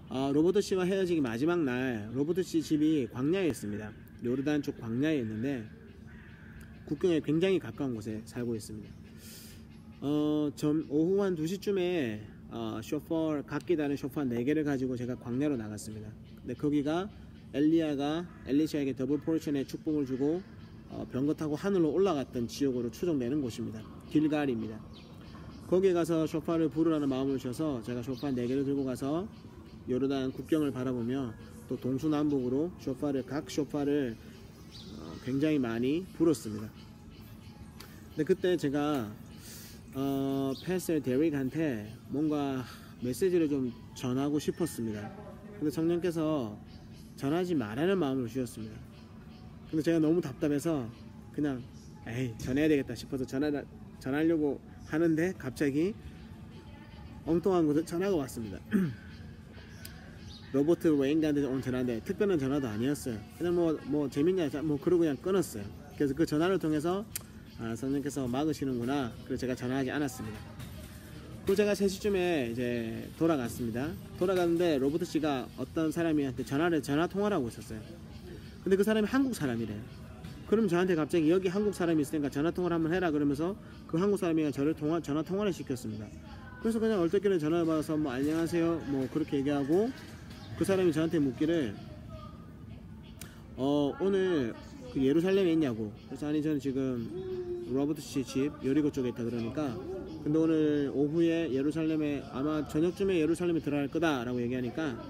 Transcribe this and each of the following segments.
로버트 씨와 헤어지기 마지막 날 로버트 씨 집이 광야에 있습니다. 요르단 쪽 광야에 있는데 국경에 굉장히 가까운 곳에 살고 있습니다. 오후 한 2시쯤에 각기 다른 쇼퍼 4개를 가지고 제가 광야로 나갔습니다. 근데 거기가 엘리샤에게 더블 포르션의 축복을 주고 병거 타고 하늘로 올라갔던 지역으로 추정되는 곳입니다. 길갈입니다. 거기에 가서 쇼파를 부르라는 마음을 주셔서 제가 쇼파 4개를 들고 가서 요르단 국경을 바라보며 또 동서남북으로 각 쇼파를 굉장히 많이 불었습니다. 근데 그때 제가 패스터 데릭한테 뭔가 메시지를 좀 전하고 싶었습니다. 근데 성령께서 전하지 말라는 마음을 주셨습니다. 근데 제가 너무 답답해서 그냥 전해야 되겠다 싶어서 전하려고 하는데 갑자기 엉뚱한 곳에 전화가 왔습니다. 로버트 웨인가한테 온 전화인데 특별한 전화도 아니었어요. 그냥 뭐 재밌냐 그러고 그냥 끊었어요. 그래서 그 전화를 통해서 성령께서 막으시는구나. 그래서 제가 전화하지 않았습니다. 그리고 제가 3시쯤에 이제 돌아갔습니다. 돌아갔는데 로버트 씨가 어떤 사람한테 전화 통화를 하고 있었어요. 근데 그 사람이 한국 사람이래요. 그럼 저한테 갑자기 여기 한국 사람이 있으니까 전화 통화를 한번 해라 그러면서 그 한국 사람이 저를 전화 통화를 시켰습니다. 그래서 그냥 얼떨결에 전화를 받아서 뭐 안녕하세요 뭐 그렇게 얘기하고 그 사람이 저한테 묻기를 오늘 그 예루살렘에 있냐고. 그래서 아니 저는 지금 로버트 씨 집 여리고 쪽에 있다 그러니까 근데 오늘 오후에 예루살렘에 아마 저녁쯤에 예루살렘에 들어갈 거다 라고 얘기하니까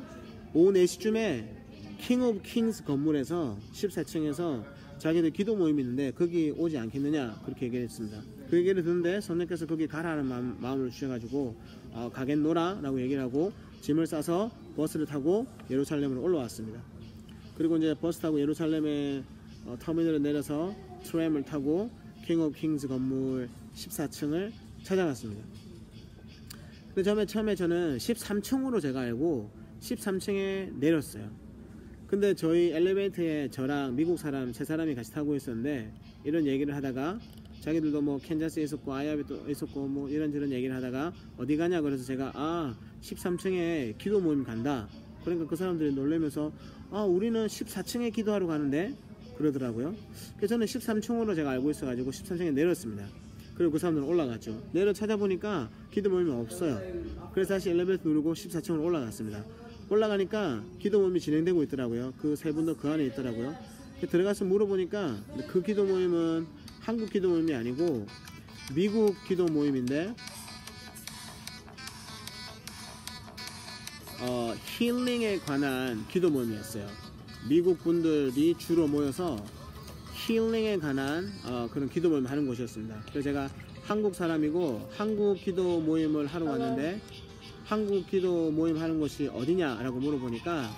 오후 4시쯤에 킹 오브 킹스 건물에서 14층에서 자기들 기도 모임이 있는데 거기 오지 않겠느냐 그렇게 얘기했습니다. 그 얘기를 듣는데 성령께서 거기 가라는 마음을 주셔가지고 가겠노라 라고 얘기를 하고 짐을 싸서 버스를 타고 예루살렘으로 올라왔습니다. 그리고 이제 버스 타고 예루살렘의 터미널에 내려서 트램을 타고 킹 오브 킹스 건물 14층을 찾아갔습니다. 근데 처음에 저는 13층으로 제가 알고 13층에 내렸어요. 근데 저희 엘리베이터에 저랑 미국 사람 3사람이 같이 타고 있었는데 이런 얘기를 하다가 자기들도 뭐 캔자스에 있었고 아이아비도 있었고 뭐 이런저런 얘기를 하다가 어디 가냐 그래서 제가 13층에 기도 모임 간다. 그러니까 그 사람들이 놀라면서 우리는 14층에 기도하러 가는데 그러더라고요. 그래서 저는 13층으로 제가 알고 있어가지고 13층에 내렸습니다. 그리고 그 사람들은 올라갔죠. 내려 찾아보니까 기도 모임이 없어요. 그래서 다시 엘리베이터 누르고 14층으로 올라갔습니다. 올라가니까 기도 모임이 진행되고 있더라고요. 그 3분도 그 안에 있더라고요. 들어가서 물어보니까 그 기도 모임은 한국 기도 모임이 아니고 미국 기도 모임인데 힐링에 관한 기도 모임이었어요. 미국 분들이 주로 모여서 힐링에 관한 그런 기도 모임을 하는 곳이었습니다. 그래서 제가 한국 사람이고 한국 기도 모임을 하러 왔는데 한국 기도 모임 하는 곳이 어디냐 라고 물어보니까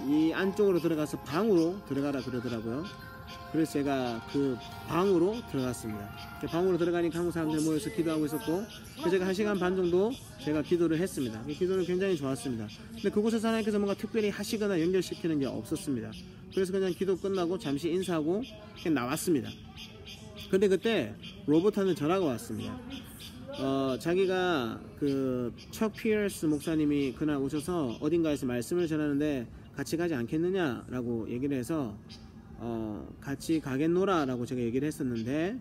이 안쪽으로 들어가서 방으로 들어가라 그러더라고요. 그래서 제가 그 방으로 들어갔습니다. 방으로 들어가니까 한국 사람들 모여서 기도하고 있었고 그래서 제가 1시간 반 정도 제가 기도를 했습니다. 기도는 굉장히 좋았습니다. 근데 그곳에서 하나님께서 뭔가 특별히 하시거나 연결시키는 게 없었습니다. 그래서 그냥 기도 끝나고 잠시 인사하고 그냥 나왔습니다. 근데 그때 로버트한테 전화가 왔습니다. 자기가 척 피어스 목사님이 그날 오셔서 어딘가에서 말씀을 전하는데 같이 가지 않겠느냐 라고 얘기를 해서 같이 가겠노라 라고 제가 얘기를 했었는데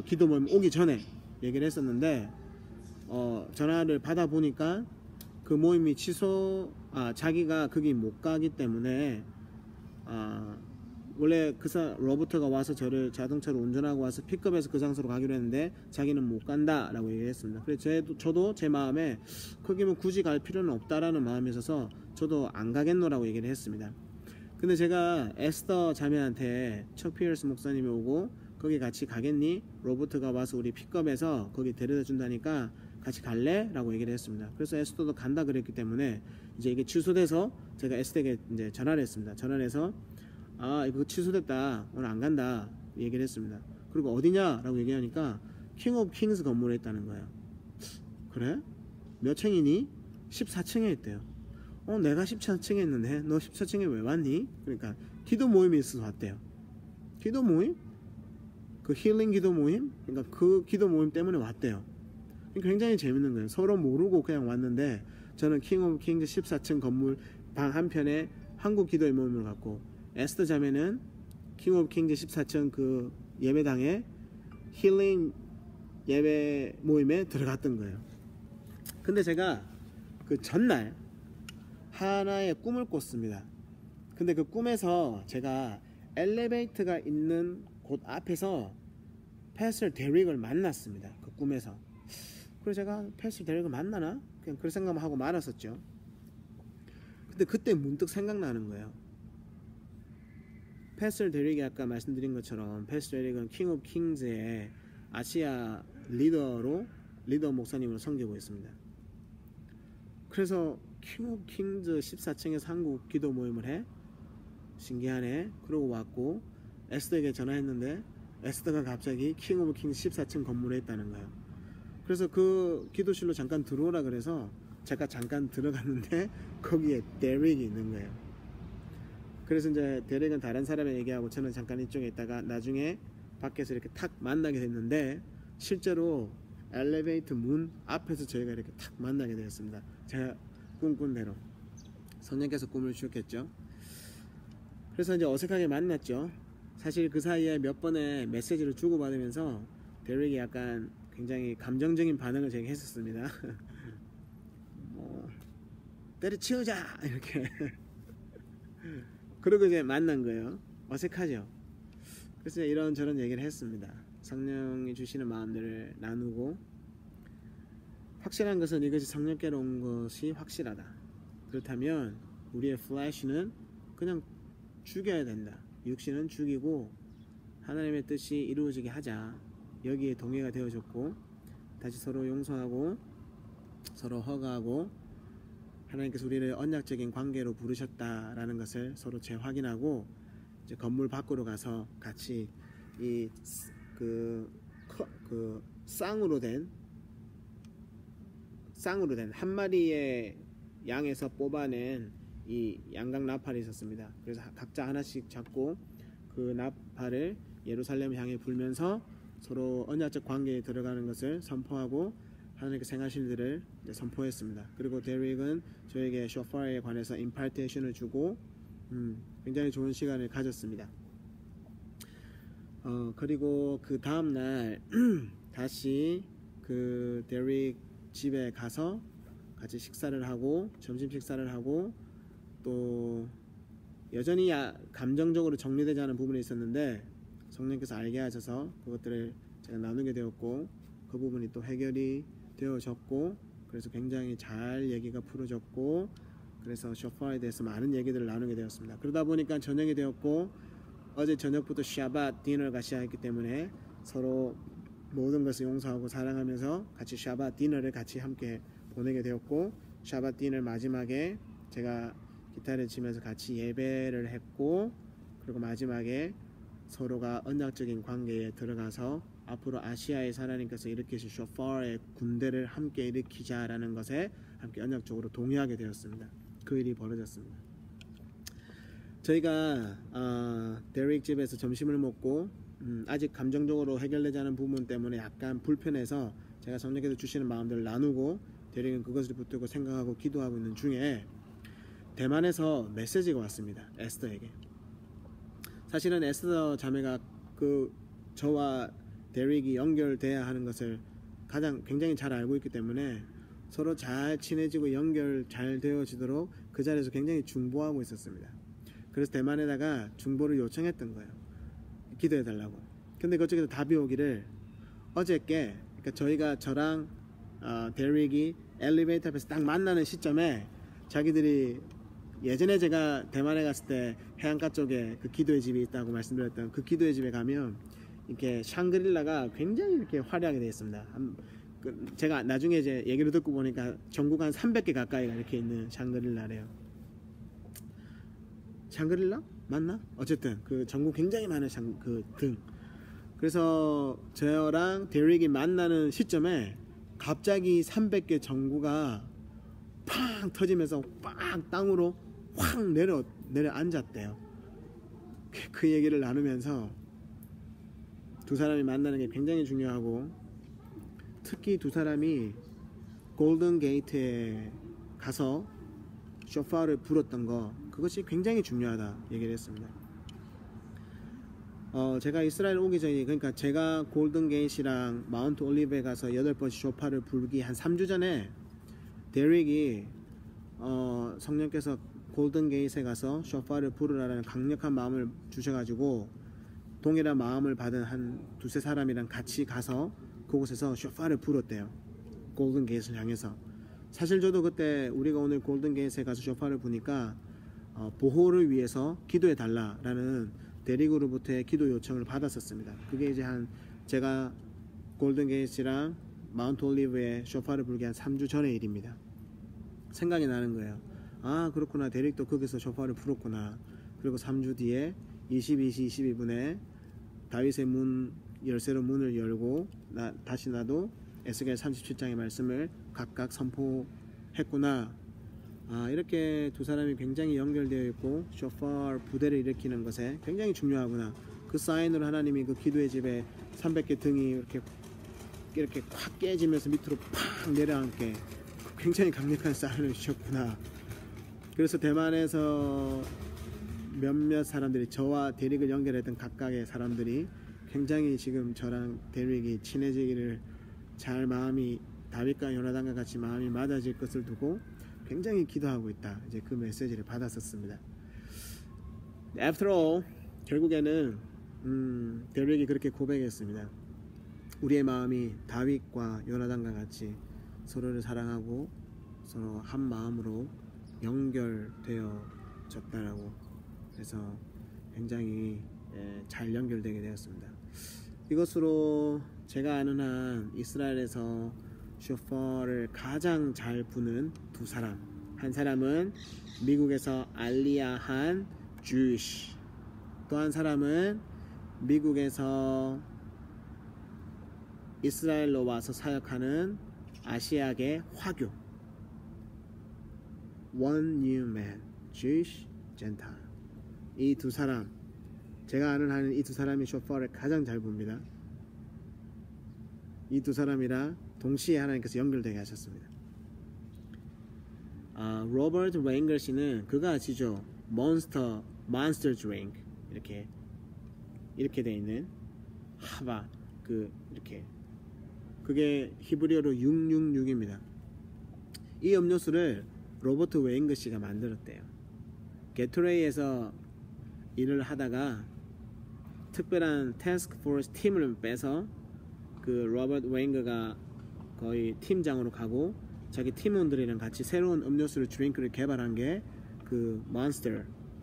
기도 모임 오기 전에 얘기를 했었는데 전화를 받아보니까 그 모임이 자기가 거기 못 가기 때문에 원래 로버트가 와서 저를 자동차로 운전하고 와서 픽업해서 그 장소로 가기로 했는데 자기는 못 간다 라고 얘기했습니다. 그래서 저도 제 마음에 거기면 굳이 갈 필요는 없다라는 마음이 있어서 저도 안 가겠노라고 얘기를 했습니다. 근데 제가 에스더 자매한테 척 피어스 목사님이 오고 거기 같이 가겠니? 로버트가 와서 우리 픽업해서 거기 데려다 준다니까 같이 갈래? 라고 얘기를 했습니다. 그래서 에스더도 간다 그랬기 때문에 이제 이게 취소돼서 제가 에스더에게 이제 전화를 했습니다. 전화를 해서 이거 취소됐다 오늘 안 간다 얘기를 했습니다. 그리고 어디냐 라고 얘기하니까 킹 오브 킹스 건물에 있다는 거예요. 그래? 몇 층이니? 14층에 있대요. 내가 14층에 있는데 너 14층에 왜 왔니? 그러니까 기도 모임이 있어서 왔대요. 기도 모임? 그 힐링 기도 모임? 그러니까 그 기도 모임 때문에 왔대요. 굉장히 재밌는 거예요. 서로 모르고 그냥 왔는데 저는 킹 오브 킹즈 14층 건물 방 한편에 한국 기도의 모임을 갖고, 에스더 자매는 킹 오브 킹즈 14층 그 예배당에 힐링 예배 모임에 들어갔던 거예요. 근데 제가 그 전날 하나의 꿈을 꿨습니다. 근데 그 꿈에서 제가 엘리베이터가 있는 곳 앞에서 패스터 데릭을 만났습니다. 그 꿈에서. 그래서 제가 패스터 데릭을 만나나? 그냥 그런 생각만 하고 말았었죠. 근데 그때 문득 생각나는 거예요. 패스터 데릭이 아까 말씀드린 것처럼 패스터 데릭은 킹 오브 킹즈의 아시아 리더 목사님으로 섬기고 있습니다. 그래서 킹 오브 킹즈 14층에서 한국 기도 모임을 해? 신기하네. 그러고 왔고 에스더에게 전화했는데 에스더가 갑자기 킹 오브 킹즈 14층 건물에 있다는 거예요. 그래서 그 기도실로 잠깐 들어오라 그래서 제가 잠깐 들어갔는데 거기에 데릭이 있는 거예요. 그래서 이제 데릭은 다른 사람에 얘기하고 저는 잠깐 이쪽에 있다가 나중에 밖에서 이렇게 탁 만나게 됐는데 실제로 엘리베이터 문 앞에서 저희가 이렇게 탁 만나게 되었습니다. 제가 꿈꾼 대로 성령께서 꿈을 주셨겠죠. 그래서 이제 어색하게 만났죠. 사실 그 사이에 몇 번의 메시지를 주고받으면서 데릭이 약간 굉장히 감정적인 반응을 제가 했었습니다. 때려치우자 이렇게. 그러고 이제 만난 거예요. 어색하죠. 그래서 이런저런 얘기를 했습니다. 성령이 주시는 마음들을 나누고, 확실한 것은 이것이 성령께로 온 것이 확실하다. 그렇다면 우리의 플래시는 그냥 죽여야 된다. 육신은 죽이고 하나님의 뜻이 이루어지게 하자. 여기에 동의가 되어졌고, 다시 서로 용서하고 서로 허가하고 하나님께서 우리를 언약적인 관계로 부르셨다라는 것을 서로 재확인하고, 이제 건물 밖으로 가서 같이 이 쌍으로 된 한 마리의 양에서 뽑아낸 이 양각 나팔이 있었습니다. 그래서 각자 하나씩 잡고 그 나팔을 예루살렘 향해 불면서 서로 언약적 관계에 들어가는 것을 선포하고 하나님께서 행하실 일들을 선포했습니다. 그리고 데릭은 저에게 쇼파에 관해서 임파테이션을 주고 굉장히 좋은 시간을 가졌습니다. 그리고 그 다음날 다시 그 데릭 집에 가서 같이 식사를 하고 점심 식사를 하고, 또 여전히 감정적으로 정리되지 않은 부분이 있었는데 성령께서 알게 하셔서 그것들을 제가 나누게 되었고, 그 부분이 또 해결이 되어졌고, 그래서 굉장히 잘 얘기가 풀어졌고, 그래서 쇼파에 대해서 많은 얘기들을 나누게 되었습니다. 그러다 보니까 저녁이 되었고, 어제 저녁부터 샤밧 디너를 같이 했기 때문에 서로 모든 것을 용서하고 사랑하면서 같이 샤밧 디너를 같이 함께 보내게 되었고, 샤밧 디너 마지막에 제가 기타를 치면서 같이 예배를 했고, 그리고 마지막에 서로가 언약적인 관계에 들어가서 앞으로 아시아의 하나님께서 일으키실 쇼파의 군대를 함께 일으키자라는 것에 함께 언약적으로 동의하게 되었습니다. 그 일이 벌어졌습니다. 저희가 데릭 집에서 점심을 먹고 아직 감정적으로 해결되지 않은 부분 때문에 약간 불편해서 제가 성령께서 주시는 마음들을 나누고 데릭은 그것을 붙들고 생각하고 기도하고 있는 중에 대만에서 메시지가 왔습니다. 에스더에게. 사실은 에스더 자매가 저와 데릭이 연결돼야 하는 것을 굉장히 잘 알고 있기 때문에 서로 잘 친해지고 연결 잘 되어지도록 그 자리에서 굉장히 중보하고 있었습니다. 그래서 대만에다가 중보를 요청했던 거예요. 기도해달라고. 근데 그쪽에서 답이 오기를 어저께, 그러니까 저랑 데릭이 엘리베이터 앞에서 딱 만나는 시점에 자기들이 예전에 제가 대만에 갔을 때 해안가 쪽에 그 기도의 집이 있다고 말씀드렸던 그 기도의 집에 가면 이렇게 샹그릴라가 굉장히 이렇게 화려하게 되어 있습니다. 제가 나중에 이제 얘기를 듣고 보니까 전국 한 300개 가까이가 이렇게 있는 샹그릴라래요. 샹그릴라? 맞나? 어쨌든 그 전국 굉장히 많은 그 등. 그래서 저랑 데릭이 만나는 시점에 갑자기 300개 전구가 팡 터지면서 빵 땅으로 확 내려앉았대요. 그 얘기를 나누면서 두 사람이 만나는 게 굉장히 중요하고, 특히 두 사람이 골든 게이트에 가서 쇼파를 불었던 거, 그것이 굉장히 중요하다 얘기를 했습니다. 제가 이스라엘 오기 전에, 그러니까 제가 골든 게이트랑 마운트 올리브에 가서 8번씩 쇼파를 불기 한 3주 전에 데릭이 성령께서 골든 게이트에 가서 쇼파를 부르라는 강력한 마음을 주셔가지고 동일한 마음을 받은 한 두세 사람이랑 같이 가서 그곳에서 쇼파를 불었대요. 골든 게이트를 향해서. 사실 저도 그때 우리가 오늘 골든 게이트에 가서 쇼파를 부니까 보호를 위해서 기도해 달라라는 데릭으로부터의 기도 요청을 받았었습니다. 그게 이제 제가 골든 게이트랑 마운트 올리브에 쇼파를 불기 한 3주 전의 일입니다. 생각이 나는 거예요. 아, 그렇구나. 데릭도 거기서 쇼파를 불었구나. 그리고 3주 뒤에 22시 22분에 다윗의 문 열쇠로 문을 열고 다시 나도 에스겔 37장의 말씀을 각각 선포했구나. 이렇게 두 사람이 굉장히 연결되어 있고 쇼파 부대를 일으키는 것에 굉장히 중요하구나. 그 사인으로 하나님이 그 기도의 집에 300개 등이 이렇게 확 깨지면서 밑으로 팍 내려앉게 굉장히 강력한 사인을 주셨구나. 그래서 대만에서 몇몇 사람들이, 저와 데릭을 연결했던 각각의 사람들이 굉장히 지금 저랑 데릭이 친해지기를 잘 마음이 다윗과 요나단과 같이 마음이 맞아질 것을 두고 굉장히 기도하고 있다. 이제 그 메시지를 받았었습니다. After all, 결국에는 데릭이 그렇게 고백했습니다. 우리의 마음이 다윗과 요나단과 같이 서로를 사랑하고 서로 한 마음으로 연결되어졌다라고 해서 굉장히 잘 연결되게 되었습니다. 이것으로 제가 아는 한 이스라엘에서 쇼파를 가장 잘 부는 두 사람, 한 사람은 미국에서 알리야한 주이시, 또 한 사람은 미국에서 이스라엘로 와서 사역하는 아시아계 화교, One New Man, Jewish, Gentile. 이 두 사람, 제가 아는 한 이 두 사람이 쇼파를 가장 잘 붑니다. 이 두 사람이라 동시에 하나님께서 연결되게 하셨습니다. 로버트 웨인거 씨는 그거 아시죠? Monster Drink, 이렇게 돼 있는 하바, 이렇게, 그게 히브리어로 666입니다. 이 음료수를 로버트 웨인거 씨가 만들었대요. 게토레이에서 일을 하다가 특별한 태스크 포스 팀을 빼서 그 로버트 웨인거가 거의 팀장으로 가고 자기 팀원들이랑 같이 새로운 음료수를, 드링크를 개발한 게 그 몬스터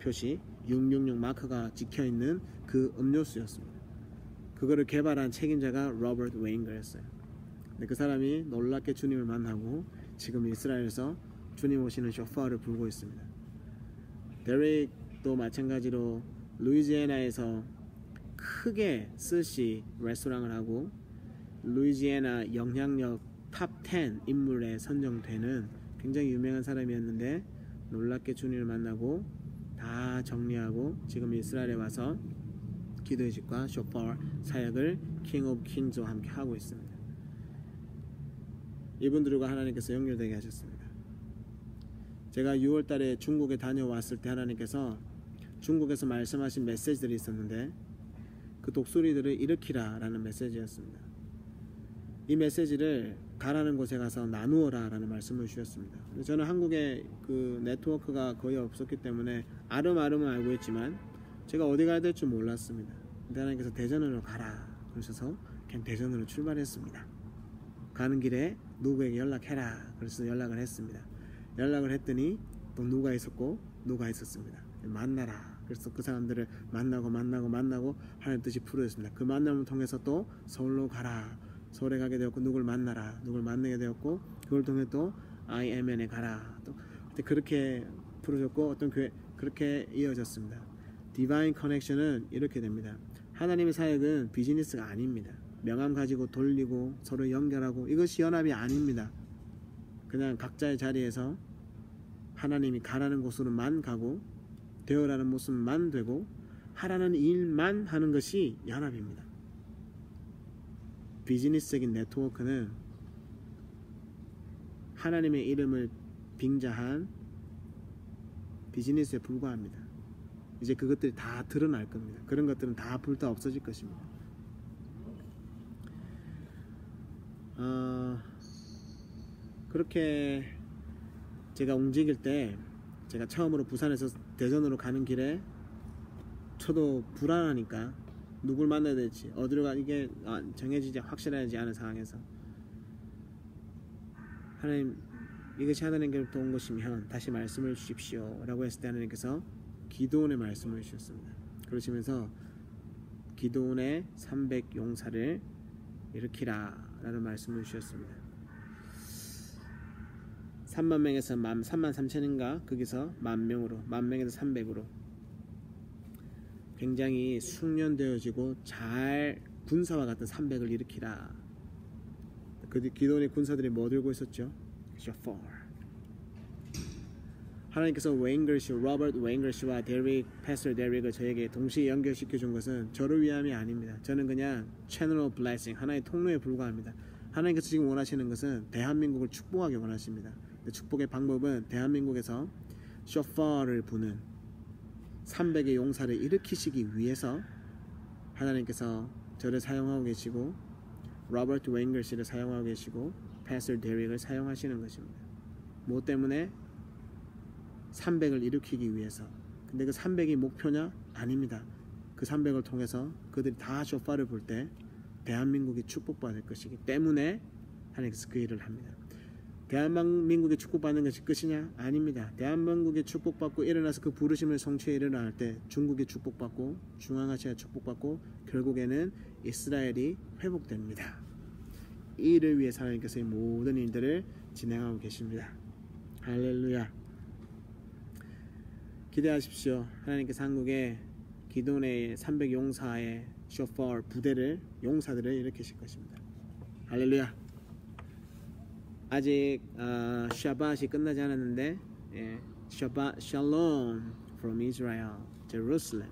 표시 666 마크가 찍혀있는 그 음료수였습니다. 그거를 개발한 책임자가 로버트 웨인거였어요. 근데 그 사람이 놀랍게 주님을 만나고 지금 이스라엘에서 주님 오시는 쇼파를 불고 있습니다. 데릭도 마찬가지로 루이지애나에서 크게 스시 레스토랑을 하고 루이지애나 영향력 탑 10 인물에 선정되는 굉장히 유명한 사람이었는데 놀랍게 주님을 만나고 다 정리하고 지금 이스라엘에 와서 기도의 집과 쇼파 사역을 킹 오브 킹즈와 함께 하고 있습니다. 이분들과 하나님께서 연결되게 하셨습니다. 제가 6월달에 중국에 다녀왔을 때 하나님께서 중국에서 말씀하신 메시지들이 있었는데 그 독수리들을 일으키라 라는 메시지였습니다. 이 메시지를 가라는 곳에 가서 나누어라 라는 말씀을 주셨습니다. 저는 한국에 그 네트워크가 거의 없었기 때문에 아름아름은 알고 있지만 제가 어디 가야 될 줄 몰랐습니다. 근데 하나님께서 대전으로 가라 그러셔서 그냥 대전으로 출발했습니다. 가는 길에 누구에게 연락해라 그래서 연락을 했습니다. 연락을 했더니 또 누가 있었고 누가 있었습니다. 만나라. 그래서 그 사람들을 만나고 하나님 뜻이 풀어졌습니다. 그 만남을 통해서 또 서울로 가라. 서울에 가게 되었고 누굴 만나라. 누굴 만나게 되었고 그걸 통해 또 IMN에 가라. 또 그렇게 풀어졌고 어떤 교회 그렇게 이어졌습니다. 디바인 커넥션은 이렇게 됩니다. 하나님의 사역은 비즈니스가 아닙니다. 명함 가지고 돌리고 서로 연결하고 이것이 연합이 아닙니다. 그냥 각자의 자리에서 하나님이 가라는 곳으로만 가고 되어라는 모습만 되고 하라는 일만 하는 것이 연합입니다. 비즈니스적인 네트워크는 하나님의 이름을 빙자한 비즈니스에 불과합니다. 이제 그것들이 다 드러날 겁니다. 그런 것들은 다 불타 없어질 것입니다. 그렇게 제가 움직일 때, 제가 처음으로 부산에서 대전으로 가는 길에 저도 불안하니까 누굴 만나야 될지, 어디로 가, 이게 정해지지 확실하지 않은 상황에서 하나님, 이것이 하나님께로부터 온 것이면 다시 말씀을 주십시오 라고 했을 때 하나님께서 기드온의 말씀을 주셨습니다. 그러시면서 기드온의 300용사를 일으키라 라는 말씀을 주셨습니다. 3만 명에서 3만 3천인가 거기서 1,000명으로, 10,000명에서 300으로 굉장히 숙련되어지고 잘 군사와 같은 300을 일으키라. 그 기도원의 군사들이 뭐 들고 있었죠? 쇼퍼. 하나님께서 로버트 웨인걸씨와 패스터 데릭을 저에게 동시에 연결시켜 준 것은 저를 위함이 아닙니다. 저는 그냥 채널 오브 블레싱, 하나의 통로에 불과합니다. 하나님께서 지금 원하시는 것은 대한민국을 축복하기 원하십니다. 축복의 방법은 대한민국에서 쇼퍼를 부는 300의 용사를 일으키시기 위해서 하나님께서 저를 사용하고 계시고 로버트 웨인걸씨를 사용하고 계시고 패스터 데릭을 사용하시는 것입니다. 뭐 때문에? 300을 일으키기 위해서. 근데 그 300이 목표냐? 아닙니다. 그 300을 통해서 그들이 다 쇼파를 볼 때 대한민국이 축복받을 것이기 때문에 하나님께서 그 일을 합니다. 대한민국이 축복받는 것이 끝이냐? 아닙니다. 대한민국이 축복받고 일어나서 그 부르심을 성취에 일어날 때 중국이 축복받고 중앙아시아 축복받고 결국에는 이스라엘이 회복됩니다. 이 일을 위해 하나님께서 이 모든 일들을 진행하고 계십니다. 할렐루야. 기대하십시오. 하나님께서 한국에 기도원의 300용사의 쇼퍼 부대를, 용사들을 일으키실 것입니다. 할렐루야. 아직 샤밧이 끝나지 않았는데 샤밧 샬롬 from Israel, Jerusalem.